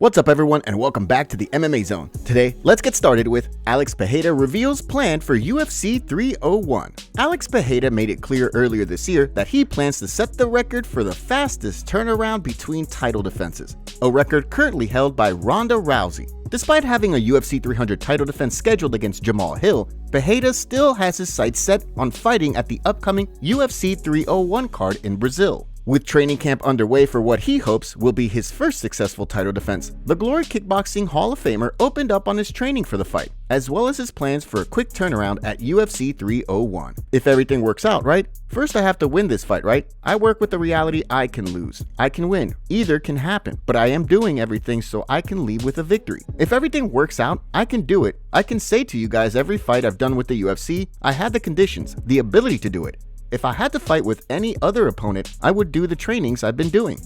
What's up everyone and welcome back to the MMA Zone. Today, let's get started with Alex Pereira reveals plan for UFC 301. Alex Pereira made it clear earlier this year that he plans to set the record for the fastest turnaround between title defenses, a record currently held by Ronda Rousey. Despite having a UFC 300 title defense scheduled against Jamal Hill, Pereira still has his sights set on fighting at the upcoming UFC 301 card in Brazil. With training camp underway for what he hopes will be his first successful title defense, the Glory Kickboxing Hall of Famer opened up on his training for the fight, as well as his plans for a quick turnaround at UFC 301. If everything works out, right? First I have to win this fight, right? I work with the reality I can lose. I can win. Either can happen, but I am doing everything so I can leave with a victory. If everything works out, I can do it. I can say to you guys every fight I've done with the UFC, I had the conditions, the ability to do it. If I had to fight with any other opponent, I would do the trainings I've been doing.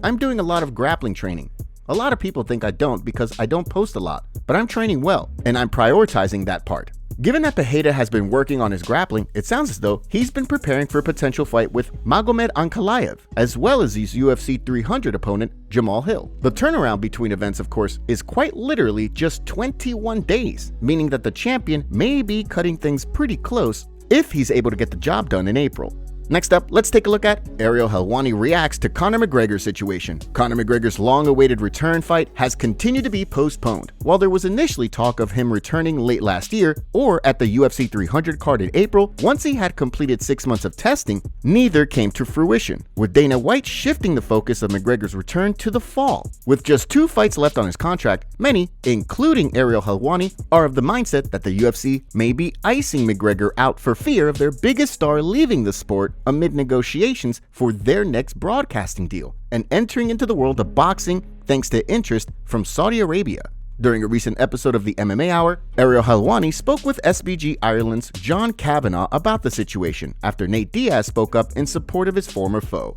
I'm doing a lot of grappling training. A lot of people think I don't because I don't post a lot, but I'm training well, and I'm prioritizing that part. Given that Pereira has been working on his grappling, it sounds as though he's been preparing for a potential fight with Magomed Ankalaev, as well as his UFC 300 opponent, Jamal Hill. The turnaround between events, of course, is quite literally just 21 days, meaning that the champion may be cutting things pretty close if he's able to get the job done in April. Next up, let's take a look at Ariel Helwani reacts to Conor McGregor's situation. Conor McGregor's long-awaited return fight has continued to be postponed. While there was initially talk of him returning late last year or at the UFC 300 card in April, once he had completed 6 months of testing, neither came to fruition, with Dana White shifting the focus of McGregor's return to the fall. With just 2 fights left on his contract, many, including Ariel Helwani, are of the mindset that the UFC may be icing McGregor out for fear of their biggest star leaving the sport amid negotiations for their next broadcasting deal and entering into the world of boxing thanks to interest from Saudi Arabia. During a recent episode of the MMA Hour, Ariel Helwani spoke with SBG Ireland's John Kavanagh about the situation after Nate Diaz spoke up in support of his former foe.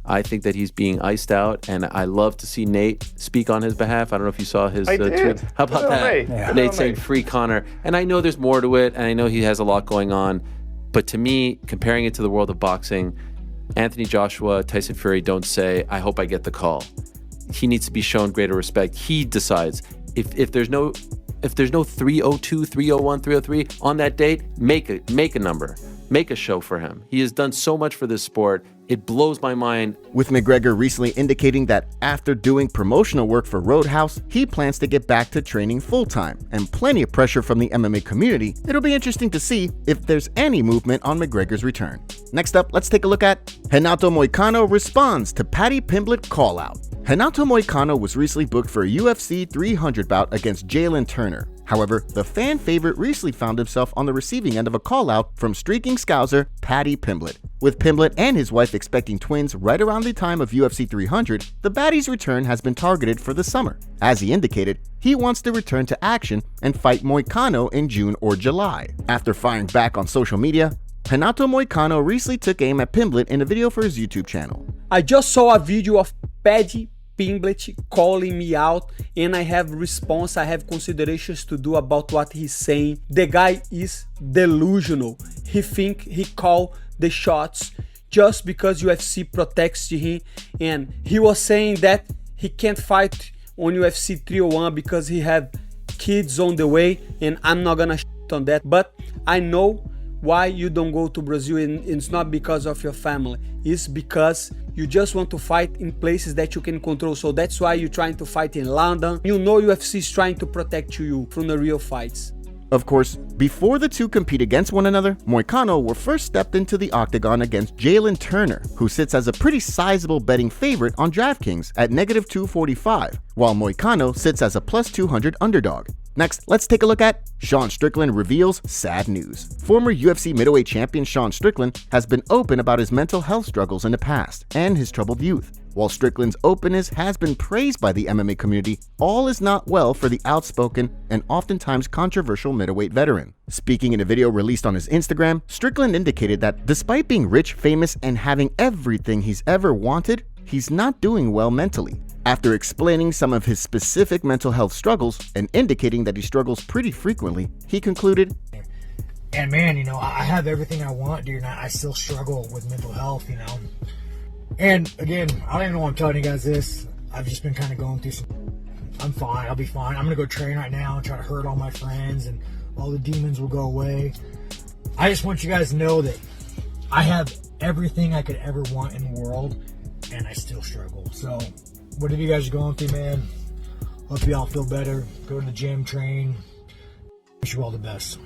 I think that he's being iced out, and I love to see Nate speak on his behalf. I don't know if you saw his tweet. How about that? Yeah. Nate saying free Conor. And I know there's more to it, and I know he has a lot going on. But to me, comparing it to the world of boxing, Anthony Joshua, Tyson Fury don't say, I hope I get the call. He needs to be shown greater respect. He decides. If there's no 302, 301, 303 on that date, make a number. Make a show for him. He has done so much for this sport. It blows my mind. With McGregor recently indicating that after doing promotional work for Roadhouse, he plans to get back to training full-time, and plenty of pressure from the MMA community, it'll be interesting to see if there's any movement on McGregor's return. Next up, let's take a look at Renato Moicano responds to Paddy Pimblett call-out. Renato Moicano was recently booked for a UFC 300 bout against Jalen Turner. However, the fan favorite recently found himself on the receiving end of a call-out from streaking Scouser Paddy Pimblett. With Pimblett and his wife expecting twins right around the time of UFC 300, the baddie's return has been targeted for the summer. As he indicated, he wants to return to action and fight Moicano in June or July. After firing back on social media, Renato Moicano recently took aim at Pimblett in a video for his YouTube channel. I just saw a video of Paddy Pimblett calling me out, and I have response, I have considerations to do about what he's saying. The guy is delusional. He think he call the shots just because UFC protects him, and he was saying that he can't fight on UFC 301 because he have kids on the way, and I'm not gonna shit on that, but I know why you don't go to Brazil, and it's not because of your family. It's because you just want to fight in places that you can control. So that's why you're trying to fight in London. You know UFC is trying to protect you from the real fights. Of course, before the two compete against one another, Moicano will first step into the octagon against Jalen Turner, who sits as a pretty sizable betting favorite on DraftKings at -245, while Moicano sits as a +200 underdog. Next, let's take a look at Sean Strickland reveals sad news. Former UFC middleweight champion Sean Strickland has been open about his mental health struggles in the past and his troubled youth. While Strickland's openness has been praised by the MMA community, all is not well for the outspoken and oftentimes controversial middleweight veteran. Speaking in a video released on his Instagram, Strickland indicated that despite being rich, famous, and having everything he's ever wanted, he's not doing well mentally. After explaining some of his specific mental health struggles and indicating that he struggles pretty frequently, he concluded, And man, I have everything I want, dude, and I still struggle with mental health, And again, I don't even know why I'm telling you guys this. I've just been kind of going through I'm fine. I'll be fine. I'm going to go train right now and try to hurt all my friends, and all the demons will go away. I just want you guys to know that I have everything I could ever want in the world, and I still struggle. So whatever you guys are going through, man, hope you all feel better. Go to the gym, train. Wish you all the best.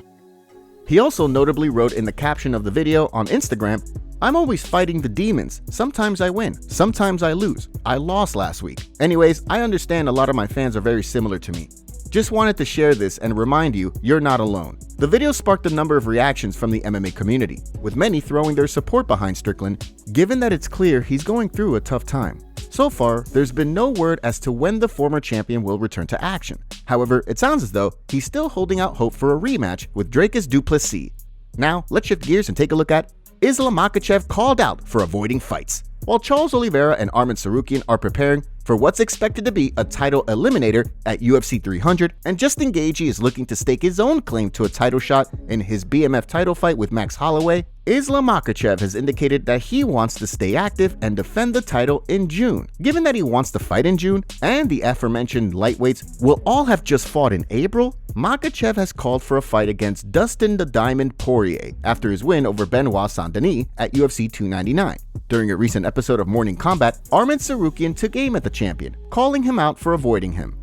He also notably wrote in the caption of the video on Instagram, "I'm always fighting the demons. Sometimes I win, sometimes I lose. I lost last week. Anyways, I understand a lot of my fans are very similar to me. Just wanted to share this and remind you, you're not alone." The video sparked a number of reactions from the MMA community, with many throwing their support behind Strickland, given that it's clear he's going through a tough time. So far, there's been no word as to when the former champion will return to action. However, it sounds as though he's still holding out hope for a rematch with Dricus du Plessis. Now, let's shift gears and take a look at Islam Makhachev called out for avoiding fights. While Charles Oliveira and Arman Tsarukyan are preparing for what's expected to be a title eliminator at UFC 300, and Justin Gaethje is looking to stake his own claim to a title shot in his BMF title fight with Max Holloway, Islam Makhachev has indicated that he wants to stay active and defend the title in June. Given that he wants to fight in June, and the aforementioned lightweights will all have just fought in April, Makhachev has called for a fight against Dustin the Diamond Poirier after his win over Benoit Saint-Denis at UFC 299. During a recent episode of Morning Combat, Arman Tsarukyan took aim at the champion, calling him out for avoiding him.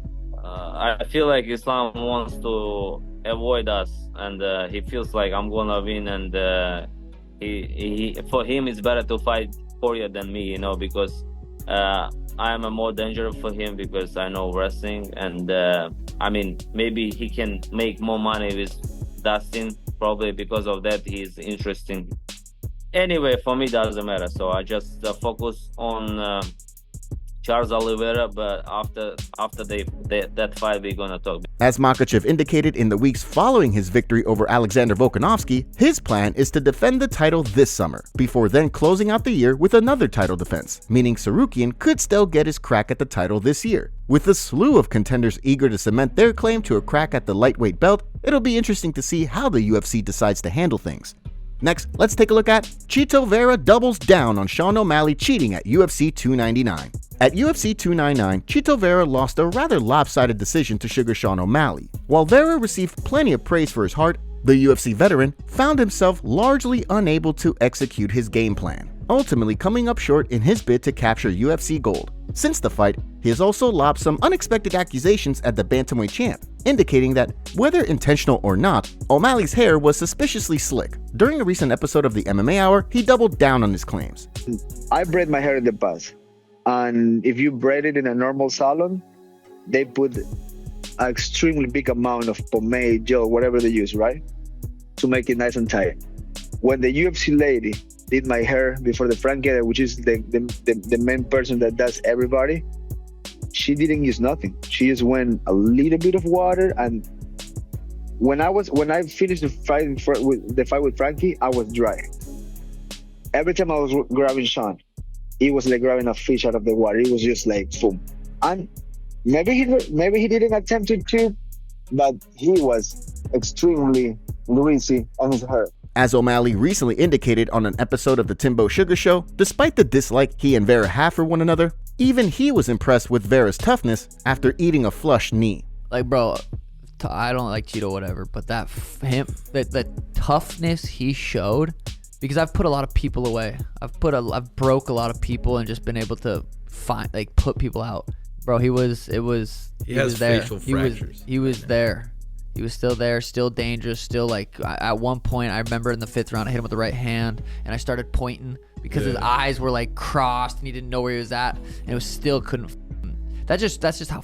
I feel like Islam wants to avoid us, and he feels like I'm gonna win, and he for him it's better to fight Poirier than me, you know, because I am a more dangerous for him because I know wrestling, and I mean, maybe he can make more money with Dustin. Probably because of that, he's interesting. Anyway, for me, doesn't matter. So I just focus on Charles Oliveira, but after that fight, we're gonna talk. As Makhachev indicated in the weeks following his victory over Alexander Volkanovski, his plan is to defend the title this summer, before then closing out the year with another title defense, meaning Tsarukyan could still get his crack at the title this year. With a slew of contenders eager to cement their claim to a crack at the lightweight belt, it'll be interesting to see how the UFC decides to handle things. Next, let's take a look at Chito Vera doubles down on Sean O'Malley cheating at UFC 299. At UFC 299, Chito Vera lost a rather lopsided decision to Sugar Sean O'Malley. While Vera received plenty of praise for his heart, the UFC veteran found himself largely unable to execute his game plan, ultimately coming up short in his bid to capture UFC gold. Since the fight, he has also lobbed some unexpected accusations at the bantamweight champ, indicating that, whether intentional or not, O'Malley's hair was suspiciously slick. During a recent episode of the MMA Hour, he doubled down on his claims. I braid my hair in the past, and if you braid it in a normal salon, they put an extremely big amount of pomade, gel, whatever they use, right? To make it nice and tight. When the UFC lady did my hair before the Franqueta, which is the main person that does everybody, she didn't use nothing. She just went a little bit of water, and when I finished the fight with Frankie, I was dry. Every time I was grabbing Sean, it was like grabbing a fish out of the water. It was just like boom. And maybe he didn't attempt it too, but he was extremely greasy on his hair. As O'Malley recently indicated on an episode of the Timbo Sugar Show, despite the dislike he and Vera have for one another, even he was impressed with Vera's toughness after eating a flush knee. Like, bro, I don't like Chito, whatever, but the toughness he showed, because I've put a lot of people away. I've broke a lot of people and just been able to put people out. Bro, he was there. Facial fractures. He was there. He was still there, still dangerous, still like, at one point, I remember in the 5th round, I hit him with the right hand, and I started pointing because his eyes were like crossed, and he didn't know where he was at, and it was still couldn't. That's just how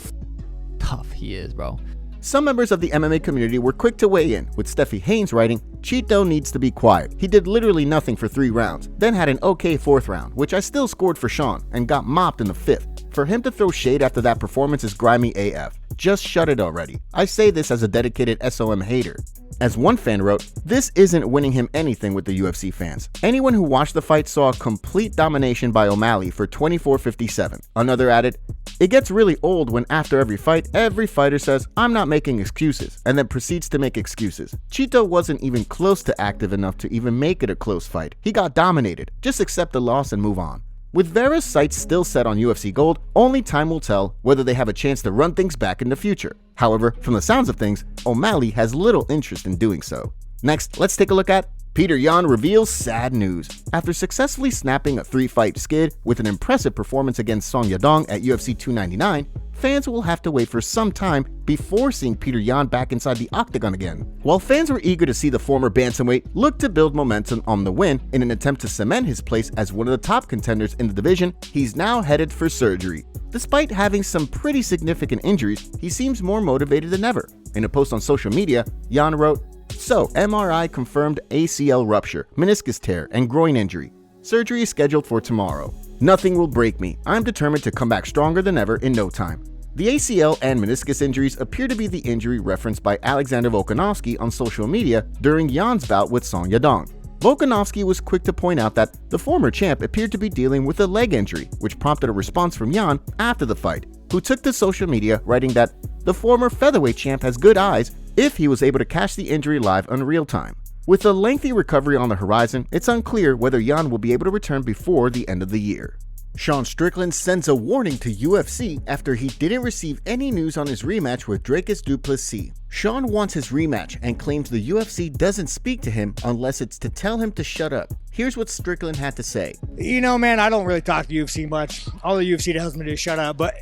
tough he is, bro. Some members of the MMA community were quick to weigh in, with Steffi Haynes writing, "Chito needs to be quiet. He did literally nothing for 3 rounds, then had an okay 4th round, which I still scored for Sean, and got mopped in the 5th. For him to throw shade after that performance is grimy AF. Just shut it already. I say this as a dedicated SOM hater." As one fan wrote, "This isn't winning him anything with the UFC fans. Anyone who watched the fight saw a complete domination by O'Malley for 24-57. Another added, "It gets really old when after every fight, every fighter says, 'I'm not making excuses,' and then proceeds to make excuses. Chito wasn't even close to active enough to even make it a close fight. He got dominated. Just accept the loss and move on." With Vera's sights still set on UFC gold, only time will tell whether they have a chance to run things back in the future. However, from the sounds of things, O'Malley has little interest in doing so. Next, let's take a look at Petr Yan reveals sad news. After successfully snapping a 3-fight skid with an impressive performance against Song Yadong at UFC 299, fans will have to wait for some time before seeing Petr Yan back inside the octagon again. While fans were eager to see the former bantamweight look to build momentum on the win in an attempt to cement his place as one of the top contenders in the division, he's now headed for surgery. Despite having some pretty significant injuries, he seems more motivated than ever. In a post on social media, Yan wrote, "So, MRI confirmed ACL rupture, meniscus tear, and groin injury. Surgery is scheduled for tomorrow. Nothing will break me. I'm determined to come back stronger than ever in no time." The ACL and meniscus injuries appear to be the injury referenced by Alexander Volkanovski on social media during Yan's bout with Song Yadong. Volkanovski was quick to point out that the former champ appeared to be dealing with a leg injury, which prompted a response from Yan after the fight, who took to social media writing that the former featherweight champ has good eyes if he was able to catch the injury live in real time. With a lengthy recovery on the horizon, it's unclear whether Yan will be able to return before the end of the year. Sean Strickland sends a warning to UFC after he didn't receive any news on his rematch with Dricus du Plessis. Sean wants his rematch and claims the UFC doesn't speak to him unless it's to tell him to shut up. Here's what Strickland had to say. You know, man, I don't really talk to UFC much. All the UFC tells me to shut up. But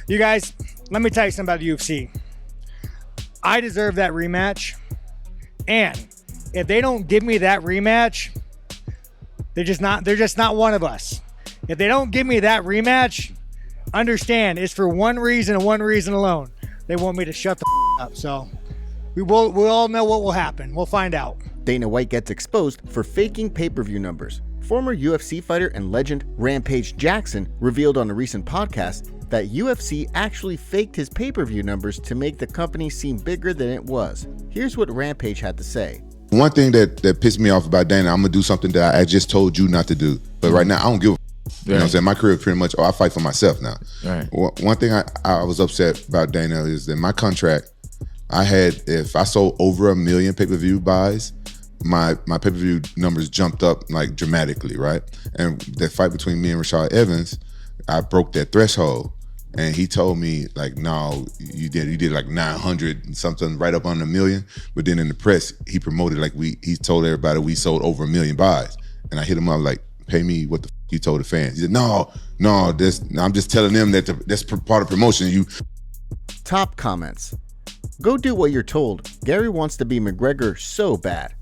you guys, let me tell you something about the UFC. I deserve that rematch. And if they don't give me that rematch, they're just not one of us. If they don't give me that rematch, understand it's for one reason and one reason alone. They want me to shut the up. So we'll all know what will happen. We'll find out. Dana White gets exposed for faking pay-per-view numbers. Former UFC fighter and legend Rampage Jackson revealed on a recent podcast that UFC actually faked his pay-per-view numbers to make the company seem bigger than it was. Here's what Rampage had to say. One thing that pissed me off about Dana, I'm gonna do something that I just told you not to do. But right now, I don't give a you know what I'm saying? My career is pretty much, I fight for myself now. Right. One thing I was upset about, Dana, is that my contract, if I sold over 1 million pay-per-view buys, my pay-per-view numbers jumped up like dramatically, right? And that fight between me and Rashad Evans, I broke that threshold. And he told me, like, no, you did like 900 and something, right up on 1 million. But then in the press, he promoted like he told everybody we sold over 1 million buys. And I hit him up like, pay me what the you told the fans. He said, no, I'm just telling them that that's part of promotion. Top comments. Go do what you're told. Gary wants to be McGregor so bad.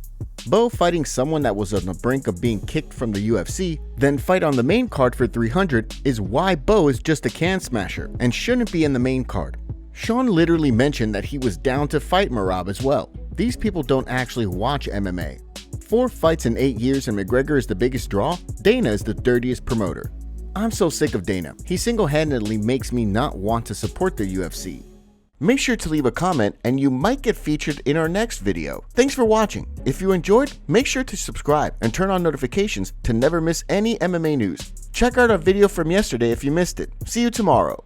Bo fighting someone that was on the brink of being kicked from the UFC, then fight on the main card for 300 is why Bo is just a can smasher and shouldn't be in the main card. Sean literally mentioned that he was down to fight Merab as well. These people don't actually watch MMA. 4 fights in 8 years and McGregor is the biggest draw? Dana is the dirtiest promoter. I'm so sick of Dana. He single-handedly makes me not want to support the UFC. Make sure to leave a comment and you might get featured in our next video. Thanks for watching. If you enjoyed, make sure to subscribe and turn on notifications to never miss any MMA news. Check out our video from yesterday if you missed it. See you tomorrow.